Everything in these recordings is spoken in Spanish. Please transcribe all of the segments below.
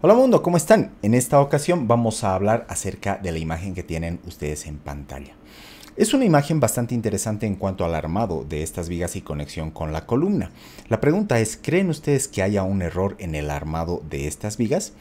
Hola mundo, ¿cómo están? En esta ocasión vamos a hablar acerca de la imagen que tienen ustedes en pantalla. Es una imagen bastante interesante en cuanto al armado de estas vigas y conexión con la columna. La pregunta es, ¿creen ustedes que haya un error en el armado de estas vigas?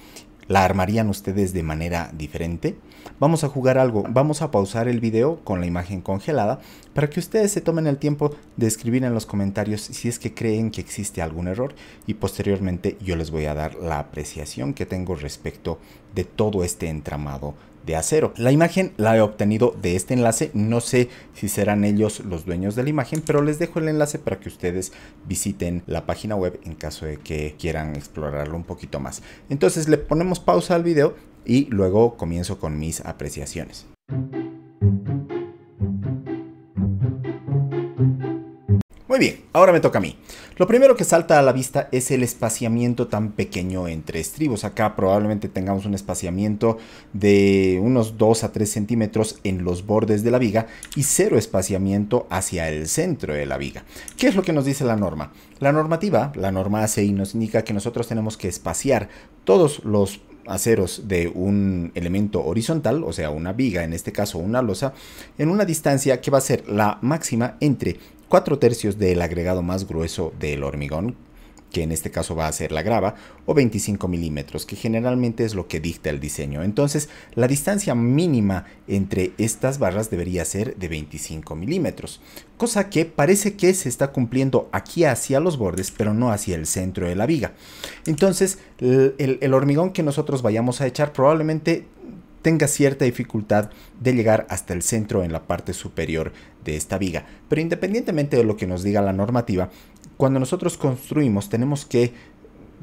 ¿La armarían ustedes de manera diferente? Vamos a jugar algo, vamos a pausar el video con la imagen congelada para que ustedes se tomen el tiempo de escribir en los comentarios si es que creen que existe algún error y posteriormente yo les voy a dar la apreciación que tengo respecto de todo este entramado de acero. La imagen la he obtenido de este enlace, no sé si serán ellos los dueños de la imagen, pero les dejo el enlace para que ustedes visiten la página web en caso de que quieran explorarlo un poquito más. Entonces le ponemos pausa al video y luego comienzo con mis apreciaciones. Muy bien, ahora me toca a mí. Lo primero que salta a la vista es el espaciamiento tan pequeño entre estribos. Acá probablemente tengamos un espaciamiento de unos 2 a 3 centímetros en los bordes de la viga y cero espaciamiento hacia el centro de la viga. ¿Qué es lo que nos dice la norma? La normativa, la norma ACI, nos indica que nosotros tenemos que espaciar todos los aceros de un elemento horizontal, o sea una viga, en este caso una losa, en una distancia que va a ser la máxima entre 4/3 del agregado más grueso del hormigón, que en este caso va a ser la grava, o 25 milímetros, que generalmente es lo que dicta el diseño. Entonces, la distancia mínima entre estas barras debería ser de 25 milímetros, cosa que parece que se está cumpliendo aquí hacia los bordes, pero no hacia el centro de la viga. Entonces, el hormigón que nosotros vayamos a echar probablemente tenga cierta dificultad de llegar hasta el centro en la parte superior de esta viga. Pero independientemente de lo que nos diga la normativa, cuando nosotros construimos tenemos que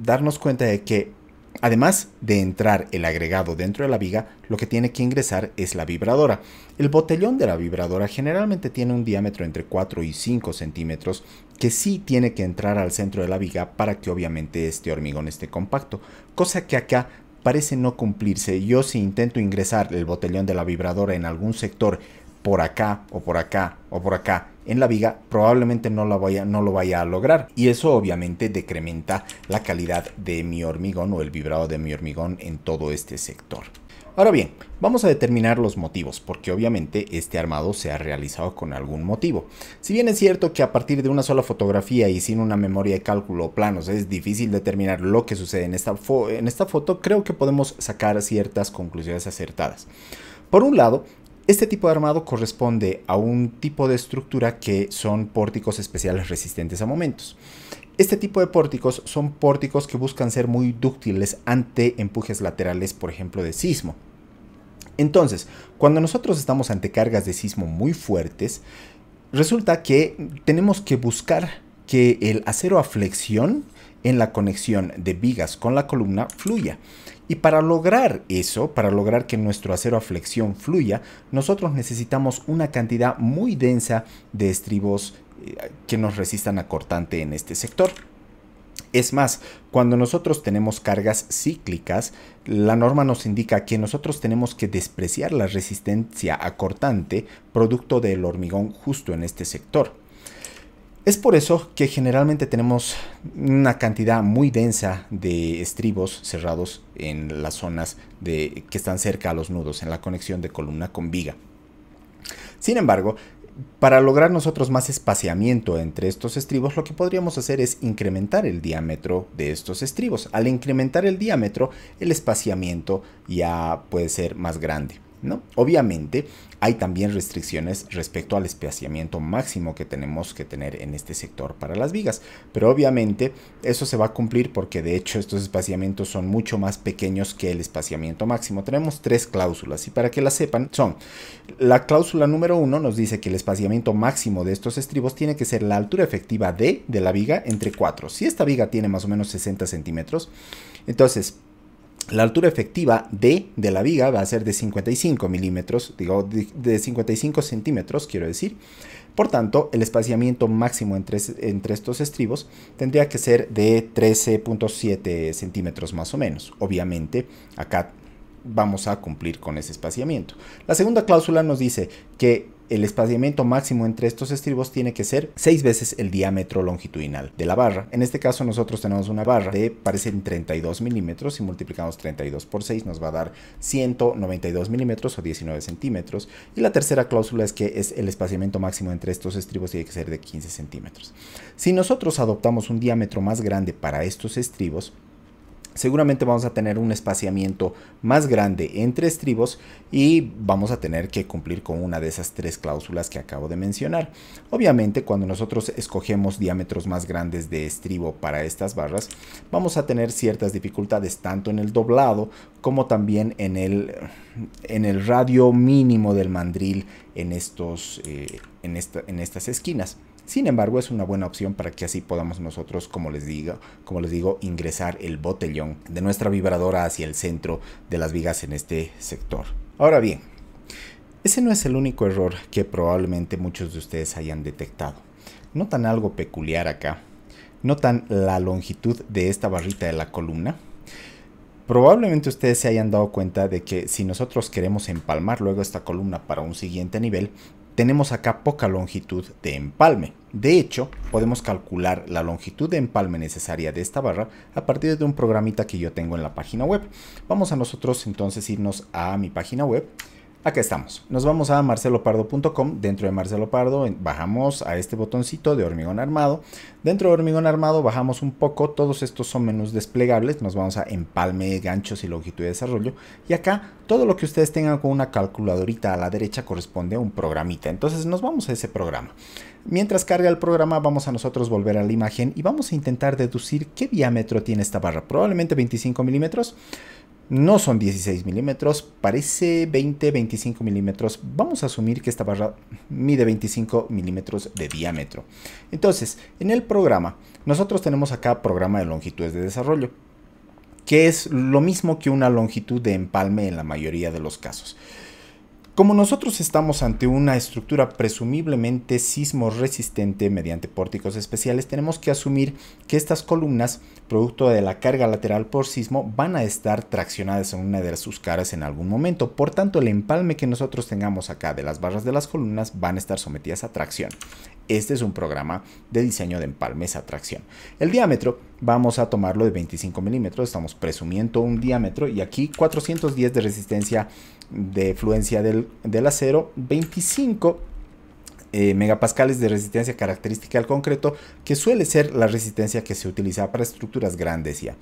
darnos cuenta de que además de entrar el agregado dentro de la viga, lo que tiene que ingresar es la vibradora. El botellón de la vibradora generalmente tiene un diámetro entre 4 y 5 centímetros que sí tiene que entrar al centro de la viga para que obviamente este hormigón esté compacto, cosa que acá parece no cumplirse. Yo si intento ingresar el botellón de la vibradora en algún sector por acá o por acá o por acá en la viga, probablemente no lo vaya a lograr. Y eso obviamente decrementa la calidad de mi hormigón o el vibrado de mi hormigón en todo este sector. Ahora bien, vamos a determinar los motivos, porque obviamente este armado se ha realizado con algún motivo. Si bien es cierto que a partir de una sola fotografía y sin una memoria de cálculo o planos es difícil determinar lo que sucede en esta foto, creo que podemos sacar ciertas conclusiones acertadas. Por un lado, este tipo de armado corresponde a un tipo de estructura que son pórticos especiales resistentes a momentos. Este tipo de pórticos son pórticos que buscan ser muy dúctiles ante empujes laterales, por ejemplo, de sismo. Entonces, cuando nosotros estamos ante cargas de sismo muy fuertes, resulta que tenemos que buscar que el acero a flexión en la conexión de vigas con la columna fluya. Y para lograr eso, para lograr que nuestro acero a flexión fluya, nosotros necesitamos una cantidad muy densa de estribos que nos resistan a cortante en este sector. Es más, cuando nosotros tenemos cargas cíclicas, la norma nos indica que nosotros tenemos que despreciar la resistencia a cortante producto del hormigón justo en este sector. Es por eso que generalmente tenemos una cantidad muy densa de estribos cerrados en las zonas que están cerca a los nudos, en la conexión de columna con viga. Sin embargo, para lograr nosotros más espaciamiento entre estos estribos, lo que podríamos hacer es incrementar el diámetro de estos estribos. Al incrementar el diámetro, el espaciamiento ya puede ser más grande, ¿no? Obviamente hay también restricciones respecto al espaciamiento máximo que tenemos que tener en este sector para las vigas, pero obviamente eso se va a cumplir porque de hecho estos espaciamientos son mucho más pequeños que el espaciamiento máximo. Tenemos 3 cláusulas y para que las sepan son: la cláusula número 1 nos dice que el espaciamiento máximo de estos estribos tiene que ser la altura efectiva de la viga entre 4. Si esta viga tiene más o menos 60 centímetros, entonces la altura efectiva de la viga va a ser de 55 milímetros, digo, de 55 centímetros, quiero decir. Por tanto, el espaciamiento máximo entre estos estribos tendría que ser de 13.7 centímetros más o menos. Obviamente, acá vamos a cumplir con ese espaciamiento. La segunda cláusula nos dice que el espaciamiento máximo entre estos estribos tiene que ser 6 veces el diámetro longitudinal de la barra. En este caso nosotros tenemos una barra de, parecen 32 milímetros. Si multiplicamos 32 por 6 nos va a dar 192 milímetros o 19 centímetros. Y la tercera cláusula es que el espaciamiento máximo entre estos estribos tiene que ser de 15 centímetros. Si nosotros adoptamos un diámetro más grande para estos estribos, seguramente vamos a tener un espaciamiento más grande entre estribos y vamos a tener que cumplir con una de esas tres cláusulas que acabo de mencionar. Obviamente, cuando nosotros escogemos diámetros más grandes de estribo para estas barras, vamos a tener ciertas dificultades tanto en el doblado como también en el radio mínimo del mandril en estas esquinas. Sin embargo, es una buena opción para que así podamos nosotros, como les digo, ingresar el botellón de nuestra vibradora hacia el centro de las vigas en este sector. Ahora bien, ese no es el único error que probablemente muchos de ustedes hayan detectado. ¿Notan algo peculiar acá? ¿Notan la longitud de esta barrita de la columna? Probablemente ustedes se hayan dado cuenta de que si nosotros queremos empalmar luego esta columna para un siguiente nivel, tenemos acá poca longitud de empalme. De hecho, podemos calcular la longitud de empalme necesaria de esta barra a partir de un programita que yo tengo en la página web. Vamos a nosotros entonces irnos a mi página web. Acá estamos. Nos vamos a marcelopardo.com. Dentro de Marcelo Pardo bajamos a este botoncito de hormigón armado. Dentro de hormigón armado bajamos un poco. Todos estos son menús desplegables. Nos vamos a empalme, ganchos y longitud de desarrollo. Y acá todo lo que ustedes tengan con una calculadorita a la derecha corresponde a un programita. Entonces nos vamos a ese programa. Mientras carga el programa vamos a nosotros volver a la imagen y vamos a intentar deducir qué diámetro tiene esta barra. Probablemente 25 milímetros. No son 16 milímetros, parece 20-25 milímetros. Vamos a asumir que esta barra mide 25 milímetros de diámetro. Entonces, en el programa, nosotros tenemos acá programa de longitudes de desarrollo, que es lo mismo que una longitud de empalme en la mayoría de los casos. Como nosotros estamos ante una estructura presumiblemente sismo resistente mediante pórticos especiales, tenemos que asumir que estas columnas, producto de la carga lateral por sismo, van a estar traccionadas en una de sus caras en algún momento. Por tanto, el empalme que nosotros tengamos acá de las barras de las columnas van a estar sometidas a tracción. Este es un programa de diseño de empalmes a tracción. El diámetro vamos a tomarlo de 25 milímetros, estamos presumiendo un diámetro y aquí 410 de resistencia de fluencia del acero, 25 megapascales de resistencia característica al concreto, que suele ser la resistencia que se utiliza para estructuras grandes ya.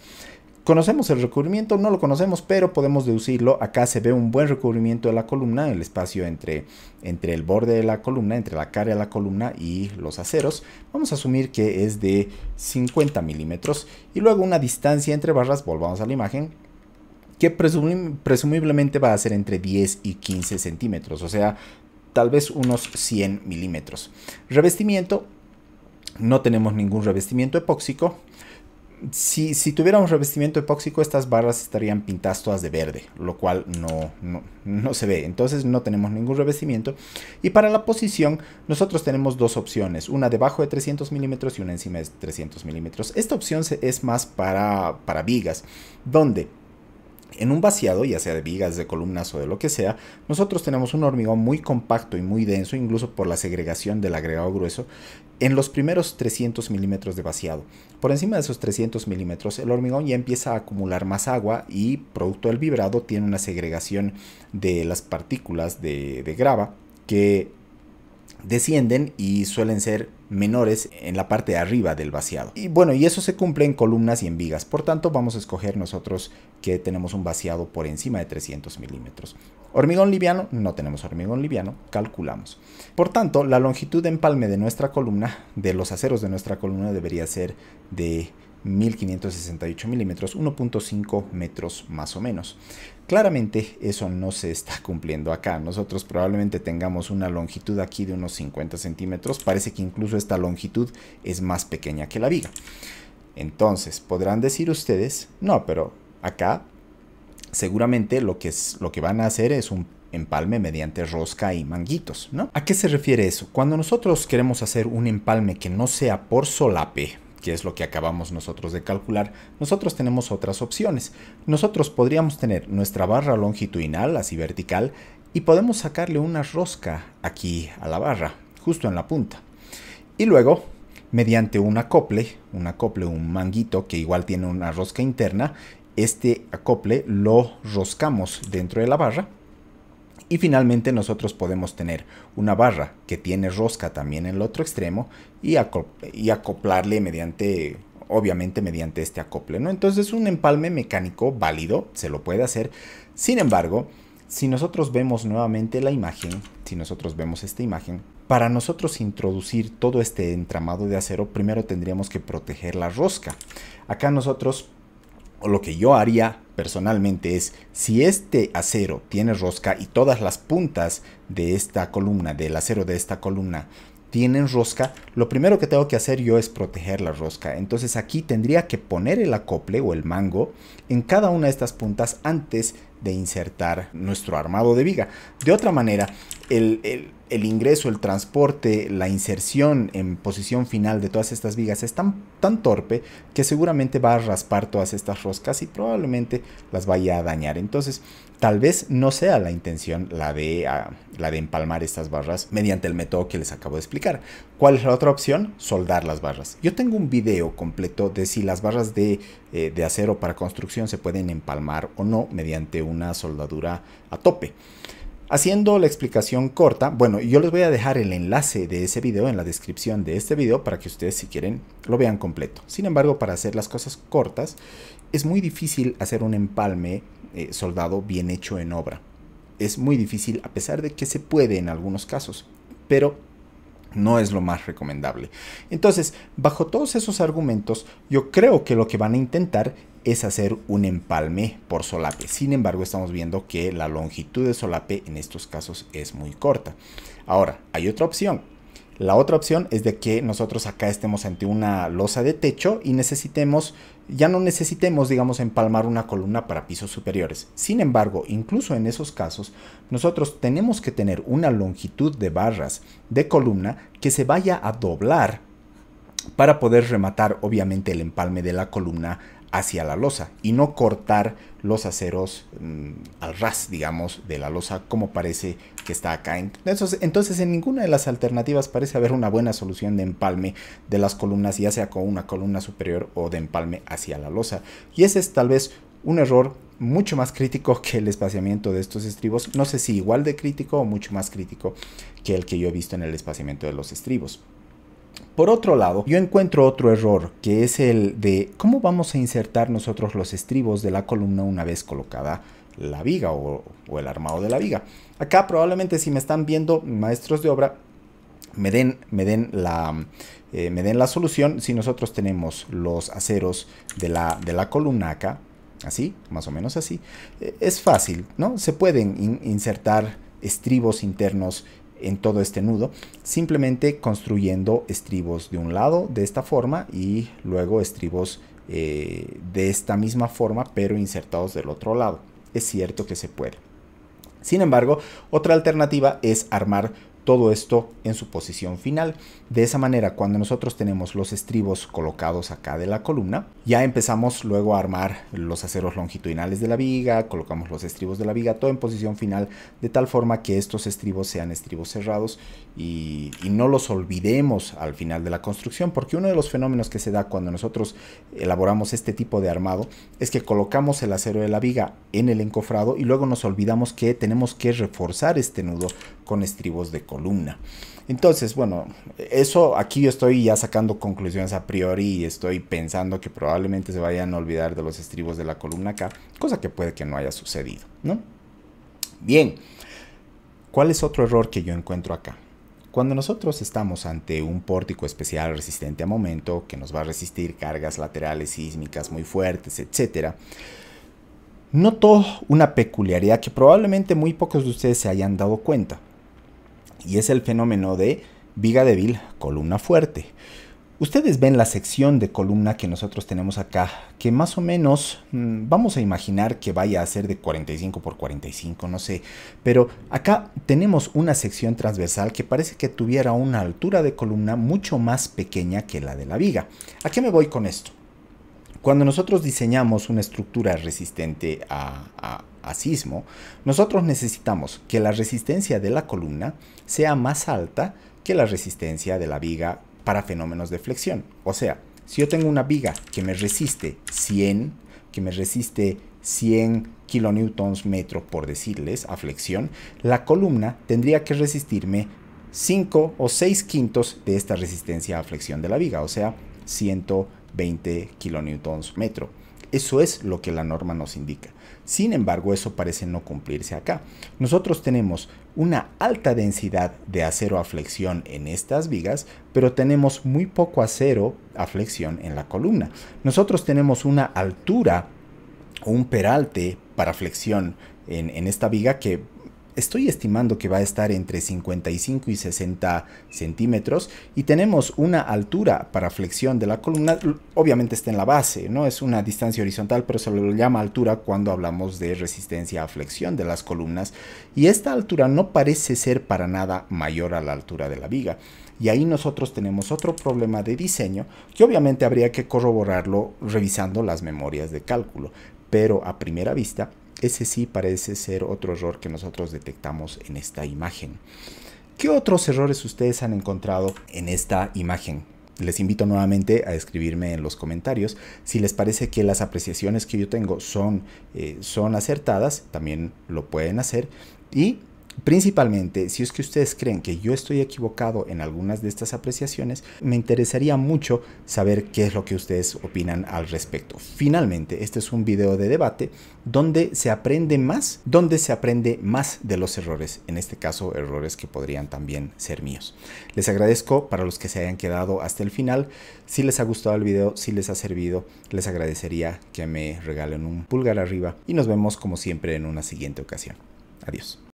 ¿Conocemos el recubrimiento? No lo conocemos, pero podemos deducirlo. Acá se ve un buen recubrimiento de la columna, el espacio entre el borde de la columna, entre la cara de la columna y los aceros. Vamos a asumir que es de 50 milímetros. Y luego una distancia entre barras, volvamos a la imagen, que presumiblemente va a ser entre 10 y 15 centímetros, o sea, tal vez unos 100 milímetros. Revestimiento, no tenemos ningún revestimiento epóxico. Si tuviéramos revestimiento epóxico, estas barras estarían pintadas todas de verde, lo cual no se ve. Entonces no tenemos ningún revestimiento. Y para la posición, nosotros tenemos dos opciones, una debajo de 300 milímetros y una encima de 300 milímetros. Esta opción es más para vigas, donde en un vaciado, ya sea de vigas, de columnas o de lo que sea, nosotros tenemos un hormigón muy compacto y muy denso, incluso por la segregación del agregado grueso, en los primeros 300 milímetros de vaciado. Por encima de esos 300 milímetros, el hormigón ya empieza a acumular más agua y, producto del vibrado, tiene una segregación de las partículas de grava que descienden y suelen ser menores en la parte de arriba del vaciado. Y bueno, y eso se cumple en columnas y en vigas. Por tanto, vamos a escoger nosotros que tenemos un vaciado por encima de 300 milímetros. Hormigón liviano, no tenemos hormigón liviano, calculamos. Por tanto, la longitud de empalme de nuestra columna, de los aceros de nuestra columna, debería ser de 1568 milímetros, 1.5 metros más o menos. Claramente eso no se está cumpliendo acá. Nosotros probablemente tengamos una longitud aquí de unos 50 centímetros. Parece que incluso esta longitud es más pequeña que la viga. Entonces podrán decir ustedes, no, pero acá seguramente lo que van a hacer es un empalme mediante rosca y manguitos, ¿no? ¿A qué se refiere eso? Cuando nosotros queremos hacer un empalme que no sea por solape, que es lo que acabamos nosotros de calcular, nosotros tenemos otras opciones. Nosotros podríamos tener nuestra barra longitudinal, así vertical, y podemos sacarle una rosca aquí a la barra, justo en la punta. Y luego, mediante un acople, un manguito que igual tiene una rosca interna, este acople lo roscamos dentro de la barra. Y finalmente nosotros podemos tener una barra que tiene rosca también en el otro extremo y acoplarle obviamente mediante este acople, ¿no? Entonces un empalme mecánico válido se lo puede hacer. Sin embargo, si nosotros vemos nuevamente la imagen, si nosotros vemos esta imagen, para nosotros introducir todo este entramado de acero, primero tendríamos que proteger la rosca. Acá nosotros, o lo que yo haría personalmente es, si este acero tiene rosca y todas las puntas de esta columna, del acero de esta columna, tienen rosca, lo primero que tengo que hacer yo es proteger la rosca. Entonces aquí tendría que poner el acople o el mango en cada una de estas puntas antes de insertar nuestro armado de viga. De otra manera, el ingreso, el transporte, la inserción en posición final de todas estas vigas es tan torpe que seguramente va a raspar todas estas roscas y probablemente las vaya a dañar. Entonces, tal vez no sea la intención la de empalmar estas barras mediante el método que les acabo de explicar. ¿Cuál es la otra opción? Soldar las barras. Yo tengo un video completo de si las barras de acero para construcción se pueden empalmar o no mediante una soldadura a tope. Haciendo la explicación corta, bueno, yo les voy a dejar el enlace de ese video en la descripción de este video para que ustedes, si quieren, lo vean completo. Sin embargo, para hacer las cosas cortas, es muy difícil hacer un empalme soldado bien hecho en obra. Es muy difícil, a pesar de que se puede en algunos casos, pero no es lo más recomendable. Entonces, bajo todos esos argumentos, yo creo que lo que van a intentar es hacer un empalme por solape. Sin embargo, estamos viendo que la longitud de solape en estos casos es muy corta. Ahora, hay otra opción. La otra opción es de que nosotros acá estemos ante una losa de techo y ya no necesitemos, digamos, empalmar una columna para pisos superiores. Sin embargo, incluso en esos casos, nosotros tenemos que tener una longitud de barras de columna que se vaya a doblar para poder rematar, obviamente, el empalme de la columna hacia la losa y no cortar los aceros al ras, digamos, de la losa como parece que está acá. Entonces en ninguna de las alternativas parece haber una buena solución de empalme de las columnas, ya sea con una columna superior o de empalme hacia la losa. Y ese es tal vez un error mucho más crítico que el espaciamiento de estos estribos. No sé si igual de crítico o mucho más crítico que el que yo he visto en el espaciamiento de los estribos. Por otro lado, yo encuentro otro error, que es el de cómo vamos a insertar nosotros los estribos de la columna una vez colocada la viga o el armado de la viga. Acá probablemente, si me están viendo maestros de obra, me den la solución. Si nosotros tenemos los aceros de la columna acá, así, más o menos así, es fácil, ¿no? Se pueden insertar estribos internos en todo este nudo, simplemente construyendo estribos de un lado de esta forma y luego estribos de esta misma forma, pero insertados del otro lado. Es cierto que se puede. Sin embargo, otra alternativa es armar todo esto en su posición final. De esa manera, cuando nosotros tenemos los estribos colocados acá de la columna, ya empezamos luego a armar los aceros longitudinales de la viga, colocamos los estribos de la viga, todo en posición final, de tal forma que estos estribos sean estribos cerrados y no los olvidemos al final de la construcción, porque uno de los fenómenos que se da cuando nosotros elaboramos este tipo de armado es que colocamos el acero de la viga en el encofrado y luego nos olvidamos que tenemos que reforzar este nudo con estribos de columna. Entonces, bueno, eso aquí yo estoy ya sacando conclusiones a priori y estoy pensando que probablemente se vayan a olvidar de los estribos de la columna acá, cosa que puede que no haya sucedido, ¿no? Bien, ¿cuál es otro error que yo encuentro acá? Cuando nosotros estamos ante un pórtico especial resistente a momento, que nos va a resistir cargas laterales sísmicas muy fuertes, etc., noto una peculiaridad que probablemente muy pocos de ustedes se hayan dado cuenta. Y es el fenómeno de viga débil, columna fuerte. Ustedes ven la sección de columna que nosotros tenemos acá, que más o menos vamos a imaginar que vaya a ser de 45 por 45, no sé. Pero acá tenemos una sección transversal que parece que tuviera una altura de columna mucho más pequeña que la de la viga. ¿A qué me voy con esto? Cuando nosotros diseñamos una estructura resistente a sismo, nosotros necesitamos que la resistencia de la columna sea más alta que la resistencia de la viga para fenómenos de flexión. O sea, si yo tengo una viga que me resiste 100 kilonewtons metro, por decirles, a flexión, la columna tendría que resistirme 5 o 6 quintos de esta resistencia a flexión de la viga, o sea, 120 kilonewtons metro. Eso es lo que la norma nos indica. Sin embargo, eso parece no cumplirse acá. Nosotros tenemos una alta densidad de acero a flexión en estas vigas, pero tenemos muy poco acero a flexión en la columna. Nosotros tenemos una altura o un peralte para flexión en esta viga que estoy estimando que va a estar entre 55 y 60 centímetros, y tenemos una altura para flexión de la columna, obviamente está en la base, no es una distancia horizontal, pero se lo llama altura cuando hablamos de resistencia a flexión de las columnas, y esta altura no parece ser para nada mayor a la altura de la viga. Y ahí nosotros tenemos otro problema de diseño que obviamente habría que corroborarlo revisando las memorias de cálculo, pero a primera vista ese sí parece ser otro error que nosotros detectamos en esta imagen. ¿Qué otros errores ustedes han encontrado en esta imagen? Les invito nuevamente a escribirme en los comentarios si les parece que las apreciaciones que yo tengo son acertadas, también lo pueden hacer. Y principalmente, si es que ustedes creen que yo estoy equivocado en algunas de estas apreciaciones, me interesaría mucho saber qué es lo que ustedes opinan al respecto. Finalmente, este es un video de debate donde se aprende más de los errores, en este caso errores que podrían también ser míos. Les agradezco para los que se hayan quedado hasta el final. Si les ha gustado el video, si les ha servido, les agradecería que me regalen un pulgar arriba y nos vemos como siempre en una siguiente ocasión. Adiós.